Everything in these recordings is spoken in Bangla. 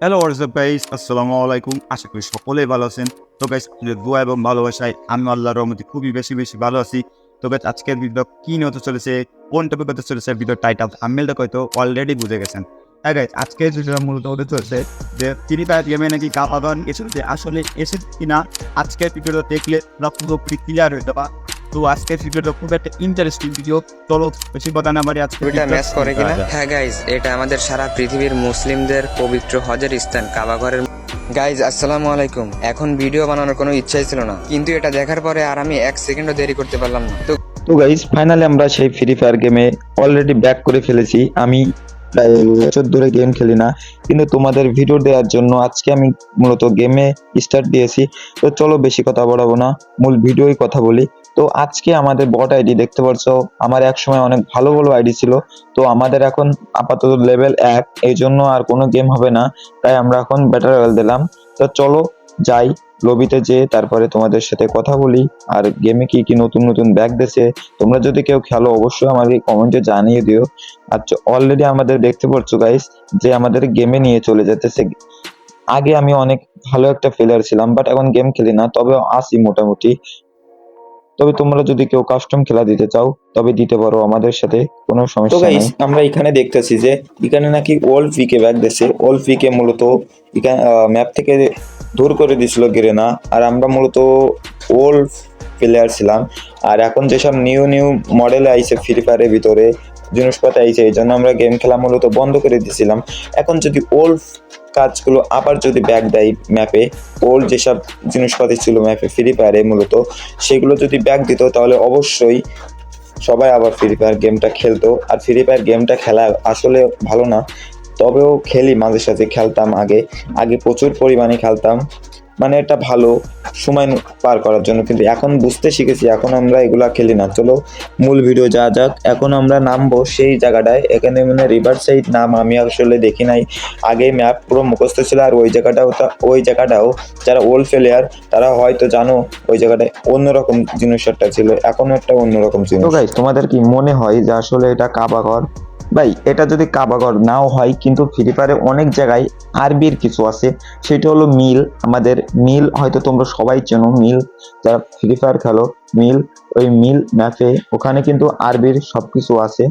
হ্যালো হোয়াটসঅ্যাপ গাইস, আসসালামু আলাইকুম। আশা করি সকলেই ভালো আছেন। তো গাইস, আপনাদের দোয়া এবং ভালোবাসায় আমি আল্লাহর রহমতে খুবই বেশি ভালো আছি। তো গাইস, আজকের ভিডিও কি নিয়ে হতে চলেছে, কোন টপিক হতে চলেছে, ভিডিও টাইটেল থাম্বনেলটা হয়তো অলরেডি বুঝে গেছেন। হ্যাঁ গাইস, আজকের ভিডিওটা মূলত হতে চলেছে যে ফ্রি ফায়ার গেমে নাকি কাপাবান এসেছে, আসলে এসেছে কিনা আজকের ভিডিওটা দেখলে আমরা পুরোপুরি ক্লিয়ার হয়ে যাবা। তো আজকের ভিডিওটা খুব একটা ইন্টারেস্টিং ভিডিও। চলো বেশি কথা না বাড়ি আজকে এটা ম্যাচ করে কিনা। হ্যাঁ গাইজ, এটা আমাদের সারা পৃথিবীর মুসলিমদের পবিত্র হজের স্থান কাবাঘরের। গাইজ আসসালামু আলাইকুম। এখন ভিডিও বানানোর কোনো ইচ্ছাই ছিল না, কিন্তু এটা দেখার পরে আর আমি এক সেকেন্ডও দেরি করতে পারলাম না। তো গাইস, ফাইনালি আমরা সেই ফ্রি ফায়ার গেমে অলরেডি ব্যাক করে ফেলেছি। আমি প্রায় বছর ধরে গেম খেলি না, কিন্তু তোমাদের ভিডিও দেওয়ার জন্য আজকে আমি মূলত গেমে স্টার্ট দিয়েছি। তো চলো বেশি কথা বাড়াবো না, মূল ভিডিওই কথা বলি। তো আজকে আমাদের বট আইডি দেখতে পারছো, আমার এক সময় অনেক ভালো ভালো আইডি ছিল। তো আমাদের এখন আপাতত লেভেল 1, এই জন্য আর কোনো গেম হবে না, তাই আমরা এখন ব্যাটার রয়্যাল দিলাম। তো চলো যাই লবিতে, যেয়ে তারপরে তোমাদের সাথে কথা বলি আর গেমে কি কি নতুন নতুন ব্যাগ দিয়েছে। তোমরা যদি কেউ খেলো অবশ্যই আমাকে কমেন্টে জানিয়ে দিও। আর অলরেডি আমাদের দেখতে পাচ্ছ গাইস যে আমাদের গেমে নিয়ে চলে যেতেছে। আগে আমি অনেক ভালো একটা প্লেয়ার ছিলাম, বাট এখন গেম খেলি না, তবে আসি মোটামুটি। তবে তোমরা যদি কেউ কাস্টম খেলা দিতে চাও তবে দিতে পারো আমাদের সাথে, কোনো সমস্যা নেই। আমরা এখানে দেখতেছি যে এখানে নাকি ওল্ড পিকে ব্যাগ দিয়েছে। ওল্ড পিকে মূলত এখানে ম্যাপ থেকে দূর করে দিছিল গেরেনা, আর আমরা মূলত ওল্ড প্লেয়ার ছিলাম। আর এখন যেসব নিউ নিউ মডেল আইছে ফ্রি ফায়ারের ভিতরে জিনিসপত্র আইছে, এই জন্য আমরা গেম খেলা মূলত বন্ধ করে দিয়েছিলাম। এখন যদি ওল্ড কাজগুলো আবার যদি ব্যাক দেয় ম্যাপে, ওল্ড যেসব জিনিসপাতি ছিল ম্যাপে ফ্রি ফায়ারে মূলত, সেগুলো যদি ব্যাক দিত তাহলে অবশ্যই সবাই আবার ফ্রি ফায়ার গেমটা খেলতো। আর ফ্রি ফায়ার গেমটা খেলা আসলে ভালো না, তবেও খেলি, মাঝে সাঝে খেলতাম। আগে আগে প্রচুর পরিমাণে খেলতাম, মানে এটা ভালো সময় পার করার জন্য, কিন্তু এখন বুঝতে শিখেছি, এখন আমরা এগুলা খেলি না। চলো মূল ভিডিও যা যাক। এখন আমরা নামবো সেই জায়গাটায়, এখানে মানে রিভার সাইড নাম আমি আসলে দেখি নাই। আগে ম্যাপ পুরো মুখস্থ ছিল, আর ওই জায়গাটাও যারা ওল্ড প্লেয়ার তারা হয়তো জানো, ওই জায়গাটায় অন্যরকম জিনিস একটা ছিল, এখন একটা অন্যরকম জিনিস। তো গাইস, তোমাদের কি মনে হয় যে আসলে এটা কাবাঘর? ভাই, এটা যদি কাবাঘর নাও হয়, কিন্তু ফ্রি ফায়ারে অনেক জায়গায় আরবির কিছু আছে, সেটা হলো মিল। আমাদের মিল হয়তো তোমরা সবাই চেনো, মিল যারা ফ্রি ফায়ার খেলো, মিল, ওই মিল ম্যাপে ওখানে কিন্তু আরবির সবকিছু আছে।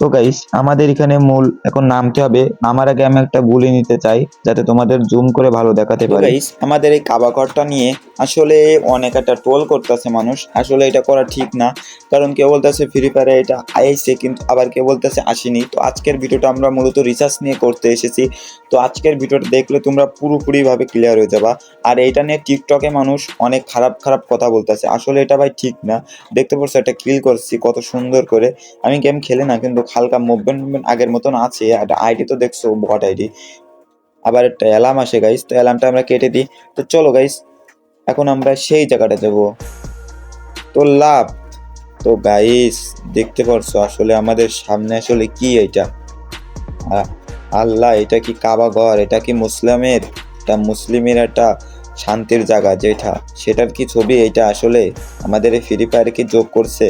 তো গাইস, আমাদের এখানে মূল এখন নামতে হবে। নামার আগে আমি একটা গুলি নিতে চাই, যাতে তোমাদের জুম করে ভালো দেখাতে পারি। গাইস, আমাদের এই কাবাঘরটা নিয়ে আসলে অনেক একটা ট্রোল করতেছে মানুষ, আসলে এটা করা ঠিক না। কারণ কেউ বলতেছে ফ্রি ফায়ারে এটা আইছে, কিন্তু আবার কেউ বলতেছে আসেনি। তো আজকের ভিডিওটা আমরা মূলত রিসার্চ নিয়ে করতে এসেছি। তো আজকের ভিডিওটা দেখলে তোমরা পুরোপুরিভাবে ক্লিয়ার হয়ে যাবা। আর এইটা নিয়ে টিকটকে মানুষ অনেক খারাপ খারাপ কথা বলতেছে, আসলে এটা ভাই ঠিক না। দেখতে পাচ্ছ এটা কিল করছি কত সুন্দর করে। আমি গেম খেলি না, কিন্তু হালকা মুভমেন্ট আগের মতন আছে। আর আইডি তো দেখছো বট আইডি। আবার একটা অ্যালার্ম আসে গাইস, তো অ্যালার্মটা আমরা কেটে দিই। তো চলো গাইস, এখন আমরা সেই জায়গাটা যাবো। তো লাভ, তো গাইস দেখতে পারছো আসলে আমাদের সামনে আসলে কি এটা? আল্লাহ, এটা কি কাবাঘর? এটা কি মুসলিমের? এটা মুসলিমের একটা শান্তির জায়গা যেটা, সেটার কি ছবি এটা? আসলে আমাদের এই ফ্রি ফায়ারে কি যোগ করছে?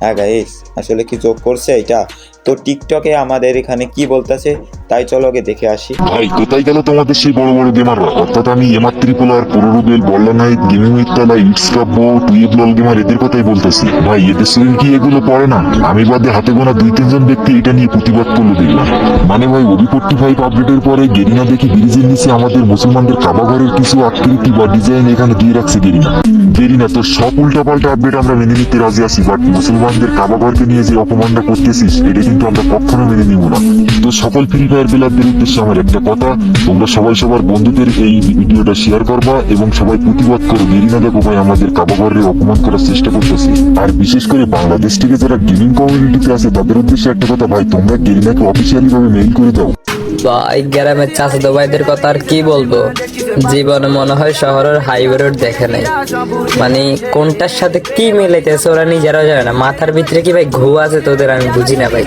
হ্যাঁ গাইস, আসলে কি যোগ করছে এটা? তো টিকটকে আমাদের এখানে কি বলতেছে তাই চলো আগে দেখে আসি। ভাই, কোথায় গেল তোমাদের সেই বড় বড় গেমাররা? অর্থাৎ আমি এমার ত্রিপুলার, পুরোরুবেল, বল্লা নাইট, গেমিং ইটতলা, ইটসকাব্য, টুয়েবলল গেমার এদের কথাই বলতেছি। ভাই, এদের শরীর কি এগুলো পড়ে না? আমি বাদে হাতে গোনা 2-3 জন ব্যক্তি এটা নিয়ে প্রতিবাদ করলো দেখলাম। মানে ভাই, ওবি 45 আপডেটের পরে গেরিনা দেখি ব্রিজের নিচে আমাদের মুসলমানদের কাবাঘরের কিছু আকৃতি বা ডিজাইন এখানে দিয়ে রাখছে গেরিনা তোর সব উল্টাপাল্টা আপডেট আমরা মেনে নিতে রাজি আছি, বাট মুসলমানদের কাবাঘরকে নিয়ে যে অপমানটা করতেছিস এটা কিন্তু আমরা কখনো মেনে নিব না। তো সকল ফ্রি ফায়ার প্লেয়ারদের উদ্দেশ্যে আমার একটা কথা, তোমরা সবাই সবার বন্ধুদের এই ভিডিওটা শেয়ার করবা এবং সবাই প্রতিবাদ করো। গেরিনা দেখো ভাই আমাদের কাবাঘরের অপমান করার চেষ্টা করতেছে। আর বিশেষ করে বাংলাদেশ থেকে যারা গেমিং কমিউনিটিতে আছে তাদের উদ্দেশ্যে একটা কথা, ভাই তোমরা গেরিনাকে অফিসিয়ালি ভাবে মেইল করে দাও। ভাই, গ্রামের চাচাতো ভাইদের কথা আর কি বলবো, জীবনে মনে হয় শহরের হাইওয়ে রোড দেখে নাই। মানে কোনটার সাথে কি মিলাইতেছে ওরা নিজেরাও জানে না। মাথার ভিতরে কি ভাই ঘু আছে তোদের, আমি বুঝি না ভাই।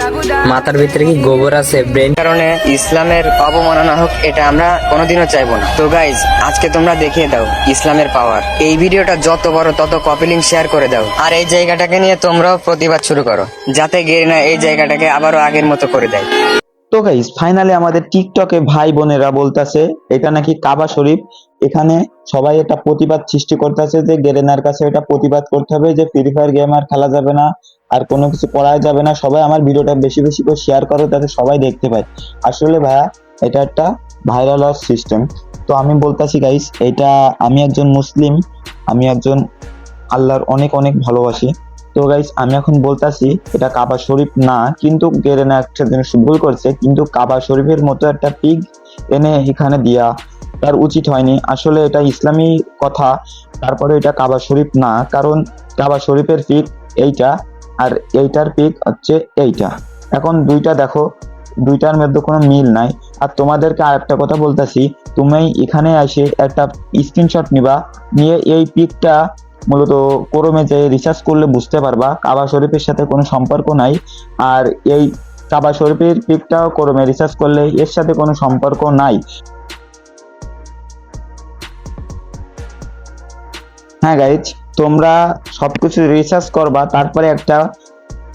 মাথার ভিতরে কি গোবর আছে? ব্রেন কারণে ইসলামের অবমাননা হোক এটা আমরা কোনোদিনও চাইবো না। তো গাইজ, আজকে তোমরা দেখিয়ে দাও ইসলামের পাওয়ার। এই ভিডিওটা যত বড় তত কপি লিংক শেয়ার করে দাও, আর এই জায়গাটাকে নিয়ে তোমরাও প্রতিবাদ শুরু করো, যাতে গেরিনা এই জায়গাটাকে আবারও আগের মতো করে দেয়। তো গাইস ফাইনালি আমাদের টিকটকে ভাই বোনেরা বলতেছে এটা নাকি কাবা শরীফ। এখানে সবাই এটা প্রতিবাদ সৃষ্টি করতেছে যে গেরেনার কাছে এটা প্রতিবাদ করতে হবে যে ফ্রি ফায়ার গেম আর খেলা যাবে না, আর কোনো কিছু করা যাবে না। সবাই আমার ভিডিওটা বেশি বেশি করে শেয়ার করো যাতে সবাই দেখতে পায়। আসলে ভাইয়া এটা একটা ভাইরাল হওয়ার সিস্টেম। তো আমি বলতাছি গাইস, এটা আমি একজন মুসলিম, আমি একজন আল্লাহর অনেক অনেক ভালোবাসি। তো গাইস আমি এখন বলতাছি এটা কাবা শরীফ না, কিন্তু গেরেনা একটা জিনিস ভুল করছে, কিন্তু কাবা শরীফের মতো একটা পিগ এনে এখানে দিয়া তার উচিত হয়নি। আসলে এটা ইসলামী কথা, তারপরে এটা কাবা শরীফ না, কারণ কাবা শরীফের পিক এইটা আর এইটার পিক হচ্ছে এইটা। এখন দুইটা দেখো, দুইটার মধ্যে কোনো মিল নাই। আর তোমাদেরকে আর একটা কথা বলতেছি, তুমি এখানে এসে একটা স্ক্রিনশট নিবা, নিয়ে এই পিকটা মূলত ক্রোমে যে রিসার্চ করলে বুঝতে পারবা কাবা শরীফের সাথে কোনো সম্পর্ক নাই। আর এই কাবা শরীফের পিকটাও ক্রোমে রিসার্চ করলে এর সাথে কোনো সম্পর্ক নাই। হ্যাঁ গাইজ, তোমরা সবকিছু রিসার্চ করবা, তারপরে একটা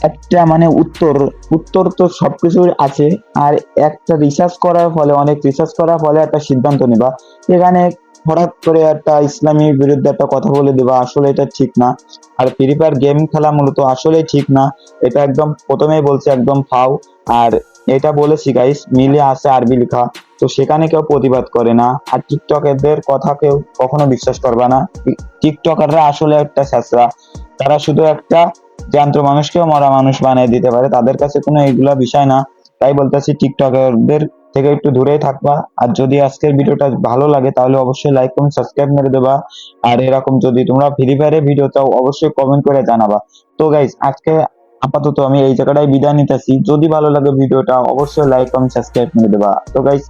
একটা মানে উত্তর উত্তর তো সবকিছুর আছে। আর একটা রিসার্চ করার ফলে, অনেক রিসার্চ করার ফলে একটা সিদ্ধান্ত নিবা। এখানে হঠাৎ করে একটা ইসলামীর বিরুদ্ধে একটা কথা বলে দিবা, আসলে এটা ঠিক না। আর ফ্রি ফায়ার গেম খেলা মূলত আসলেই ঠিক না, এটা একদম প্রথমেই বলছে একদম ফাও। আর এটা বলেছি গাইস, মিলে আছে আরবি লেখা, তো সেখানে কেউ প্রতিবাদ করে না। আর টিকটকারদের কথা কেউ কখনো বিশ্বাস করবে না। টিকটকাররা আসলে একটা ছেঁচড়া, তারা শুধু একটা জ্যান্ত মানুষকেও মরা মানুষ বানিয়ে দিতে পারে, তাদের কাছে কোনো এগুলা বিষয় না। তাই বলতেছি টিকটকারদের থেকে একটু দূরেই থাকবা। আর যদি আজকের ভিডিওটা ভালো লাগে তাহলে অবশ্যই লাইক কমেন্ট সাবস্ক্রাইব মেরে দেবা। আর এরকম যদি তোমরা ফ্রি ফায়ারের ভিডিও চাও অবশ্যই কমেন্ট করে জানাবা। তো গাইজ আজকে আপাতত আমি এই জায়গাটায় বিদায় নিতেছি। যদি ভালো লাগে ভিডিওটা অবশ্যই লাইক কমেন্ট সাবস্ক্রাইব মেরে দেবা। তো গাইজ